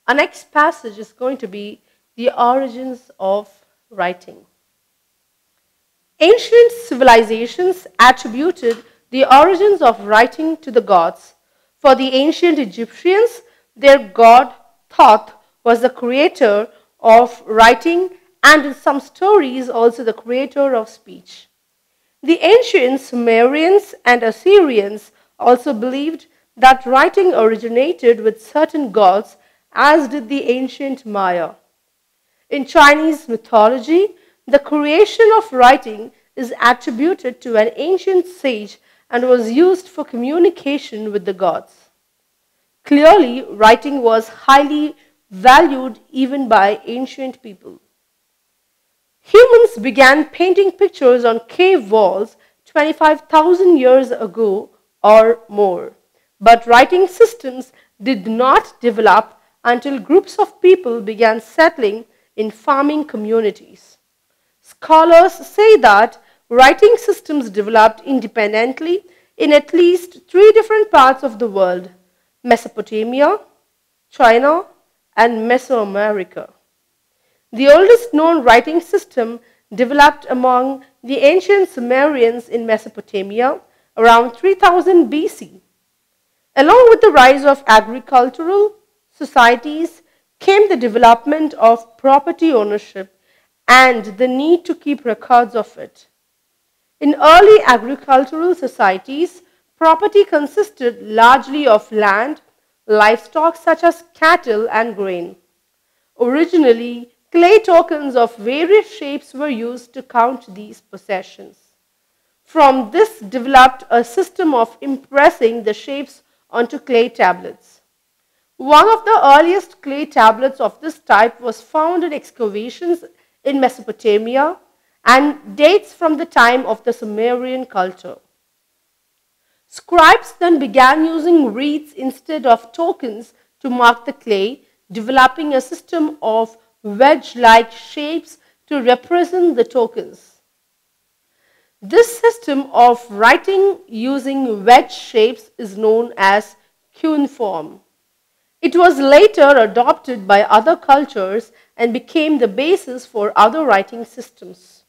Our next passage is going to be the origins of writing. Ancient civilizations attributed the origins of writing to the gods. For the ancient Egyptians, their god Thoth was the creator of writing and in some stories also the creator of speech. The ancient Sumerians and Assyrians also believed that writing originated with certain gods, as did the ancient Maya. In Chinese mythology, the creation of writing is attributed to an ancient sage and was used for communication with the gods. Clearly, writing was highly valued even by ancient people. Humans began painting pictures on cave walls 25,000 years ago or more, but writing systems did not develop until groups of people began settling in farming communities. Scholars say that writing systems developed independently in at least 3 different parts of the world: Mesopotamia, China, and Mesoamerica. The oldest known writing system developed among the ancient Sumerians in Mesopotamia around 3000 BC. Along with the rise of agricultural societies came the development of property ownership and the need to keep records of it. In early agricultural societies, property consisted largely of land, livestock such as cattle and grain. Originally, clay tokens of various shapes were used to count these possessions. From this developed a system of impressing the shapes onto clay tablets. One of the earliest clay tablets of this type was found in excavations in Mesopotamia and dates from the time of the Sumerian culture. Scribes then began using reeds instead of tokens to mark the clay, developing a system of wedge-like shapes to represent the tokens. This system of writing using wedge shapes is known as cuneiform. It was later adopted by other cultures and became the basis for other writing systems.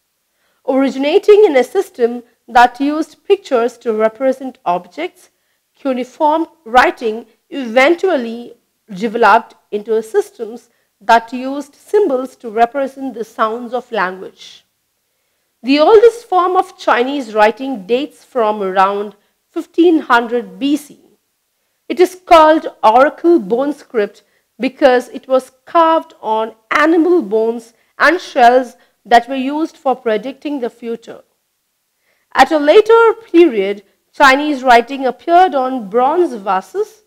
Originating in a system that used pictures to represent objects, cuneiform writing eventually developed into systems that used symbols to represent the sounds of language. The oldest form of Chinese writing dates from around 1500 BC. It is called oracle bone script because it was carved on animal bones and shells that were used for predicting the future. At a later period, Chinese writing appeared on bronze vases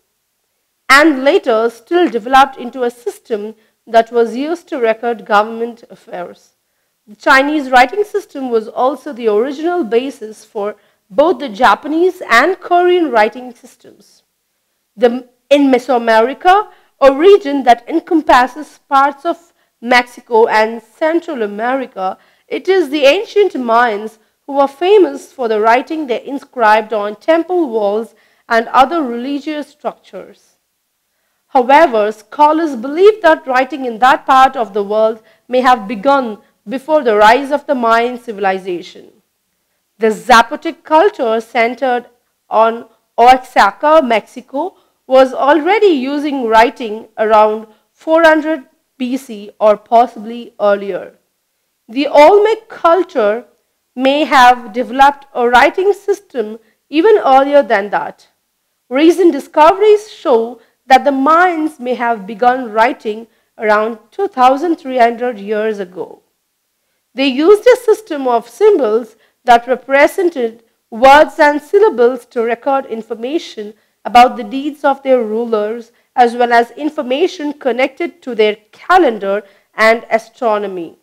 and later still developed into a system that was used to record government affairs. The Chinese writing system was also the original basis for both the Japanese and Korean writing systems. In Mesoamerica, a region that encompasses parts of Mexico and Central America, it is the ancient Mayans who were famous for the writing they inscribed on temple walls and other religious structures. However, scholars believe that writing in that part of the world may have begun before the rise of the Mayan civilization. The Zapotec culture centered on Oaxaca, Mexico, was already using writing around 400 BC or possibly earlier. The Olmec culture may have developed a writing system even earlier than that. Recent discoveries show that the Mayans may have begun writing around 2,300 years ago. They used a system of symbols that represented words and syllables to record information about the deeds of their rulers as well as information connected to their calendar and astronomy.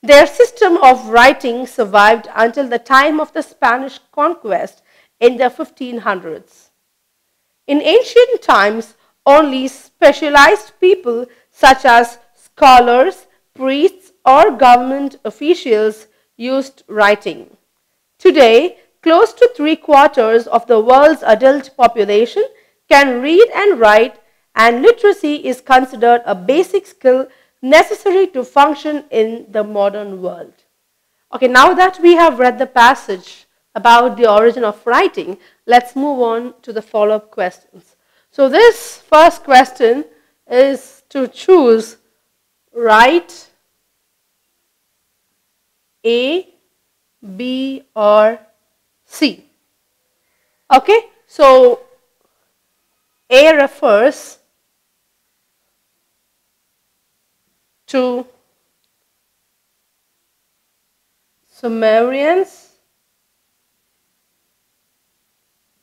Their system of writing survived until the time of the Spanish conquest in the 1500s. In ancient times, only specialized people such as scholars, priests, or government officials used writing. Today, close to 3/4 of the world's adult population can read and write, and literacy is considered a basic skill necessary to function in the modern world. Okay, now that we have read the passage about the origin of writing, let's move on to the follow-up questions. So this first question is to choose write A, B or C. Okay, so A refers to Sumerians,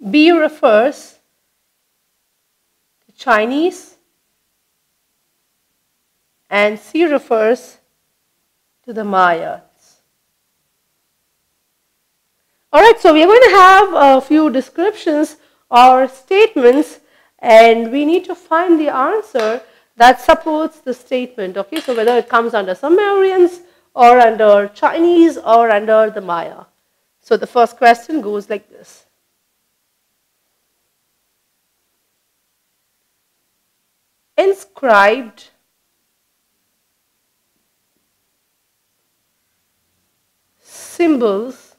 B refers to Chinese, and C refers to the Mayas. Alright, so we are going to have a few descriptions or statements, and we need to find the answer that supports the statement. Okay, so whether it comes under Sumerians or under Chinese or under the Maya. So the first question goes like this. Inscribed symbols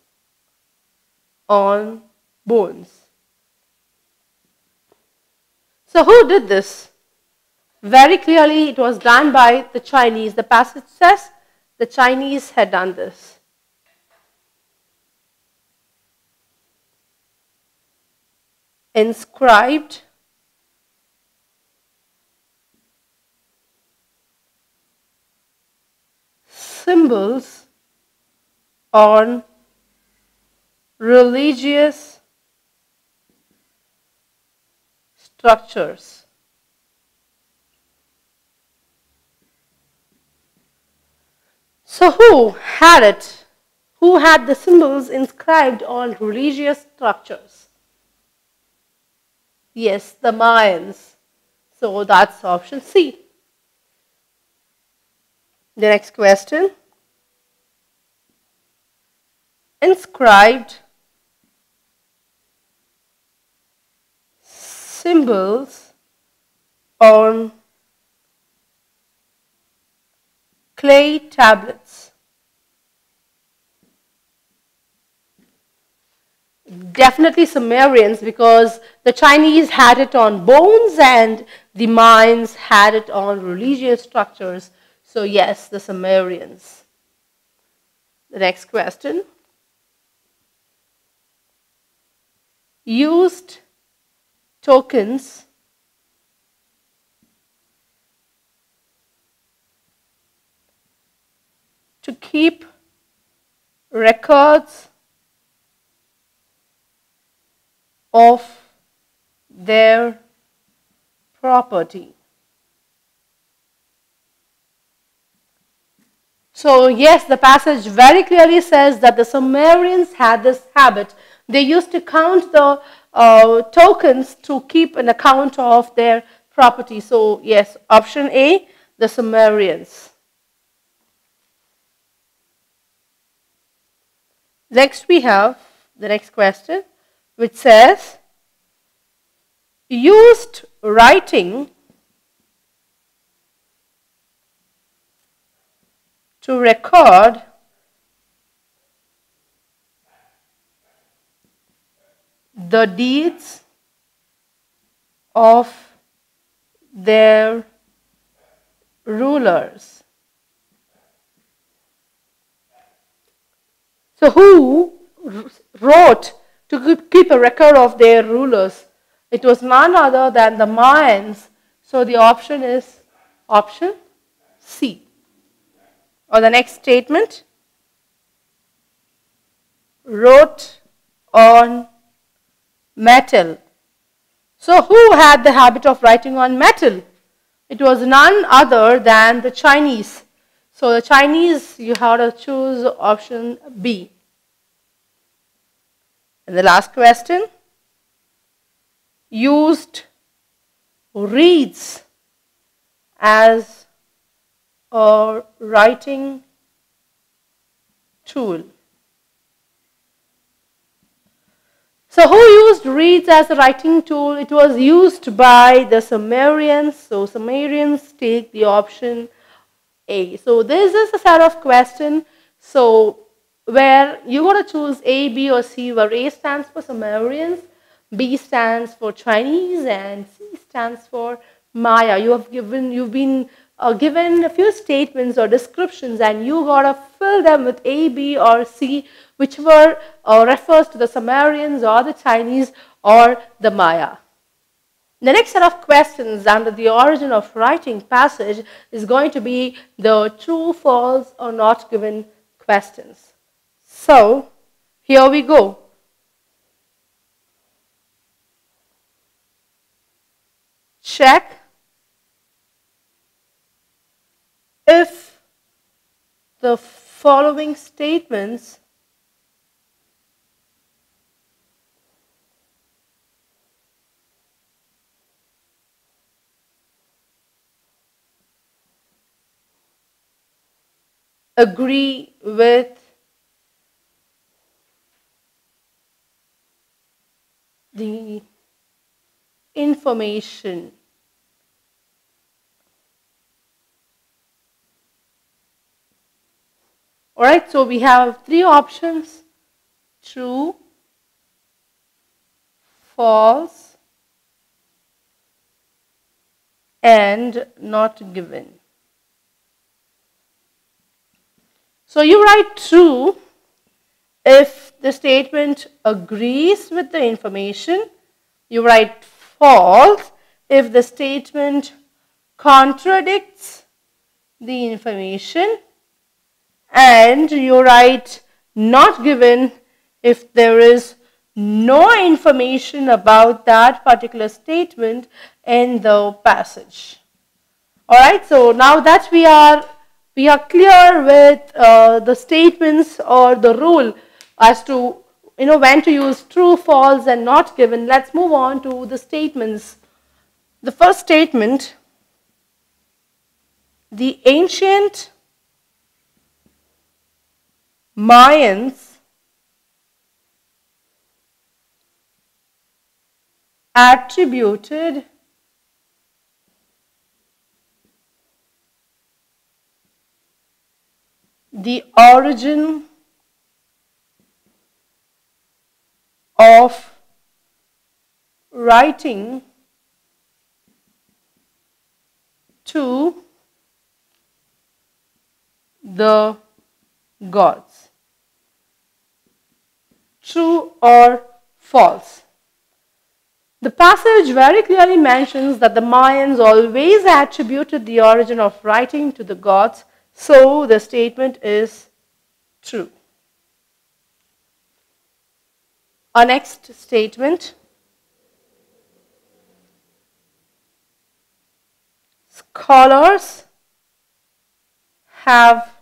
on bones. So who did this? Very clearly it was done by the Chinese. The passage says the Chinese had done this. Inscribed symbols on religious structures. So who had it? Who had the symbols inscribed on religious structures? Yes, the Mayans. So that's option C. The next question. Inscribed symbols on clay tablets. Definitely Sumerians, because the Chinese had it on bones and the Mayans had it on religious structures. So yes, the Sumerians. The next question. Used tokens to keep records of their property. So yes, the passage very clearly says that the Sumerians had this habit. They used to count the tokens to keep an account of their property. So yes, option A, the Sumerians. Next we have the next question, which says, used writing to record the deeds of their rulers. So who wrote to keep a record of their rulers? It was none other than the Mayans. So the option is option C. Or the next statement, wrote on metal. So who had the habit of writing on metal? It was none other than the Chinese. So the Chinese, you have to choose option B. And the last question, used reeds as a writing tool. So who used reeds as a writing tool? It was used by the Sumerians. So Sumerians take the option A. So this is a set of questions. So where you got to choose A, B or C, where A stands for Sumerians, B stands for Chinese, and C stands for Maya. You've been given a few statements or descriptions, and you gotta fill them with A, B or C, whichever refers to the Sumerians or the Chinese or the Maya. The next set of questions under the origin of writing passage is going to be the true, false or not given questions. So here we go. Check if the following statements agree with the information. All right, so we have three options: true, false, and not given. So you write true if the statement agrees with the information. You write false if the statement contradicts the information. And you write not given if there is no information about that particular statement in the passage. All right, so now that we are clear with the statements or the rule as to when to use true, false, and not given, let's move on to the statements. The first statement: the ancient Mayans attributed the origin of writing to the gods. True or false? The passage very clearly mentions that the Mayans always attributed the origin of writing to the gods, so the statement is true. Our next statement: scholars have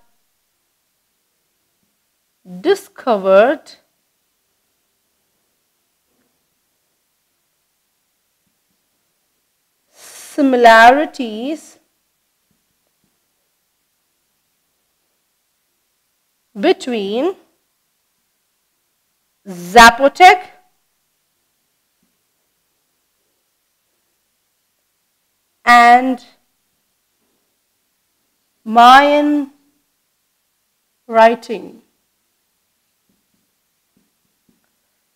discovered similarities between Zapotec and Mayan writing.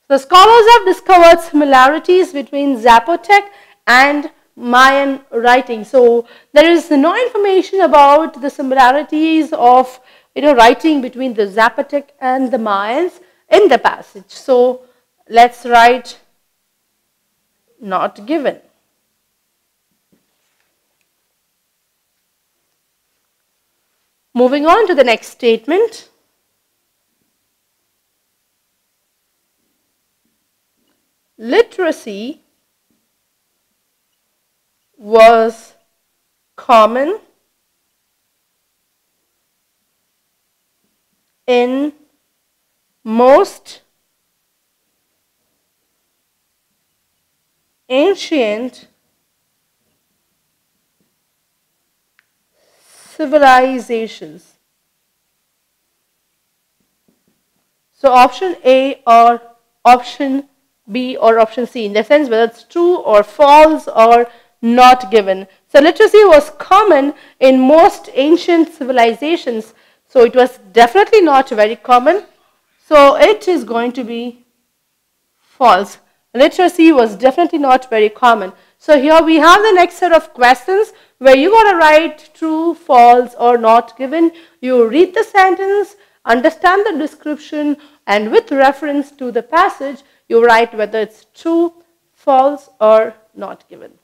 The scholars have discovered similarities between Zapotec and Mayan writing. So there is no information about the similarities of writing between the Zapotec and the Mayans in the passage. So let's write not given. Moving on to the next statement. Literacy was common in most ancient civilizations. So option A or option B, or option C, in the sense whether it's true or false or not given. So literacy was common in most ancient civilizations. So it was definitely not very common. So it is going to be false. Literacy was definitely not very common. So here we have the next set of questions where you got to write true, false, or not given. You read the sentence, understand the description, and with reference to the passage, you write whether it's true, false, or not given.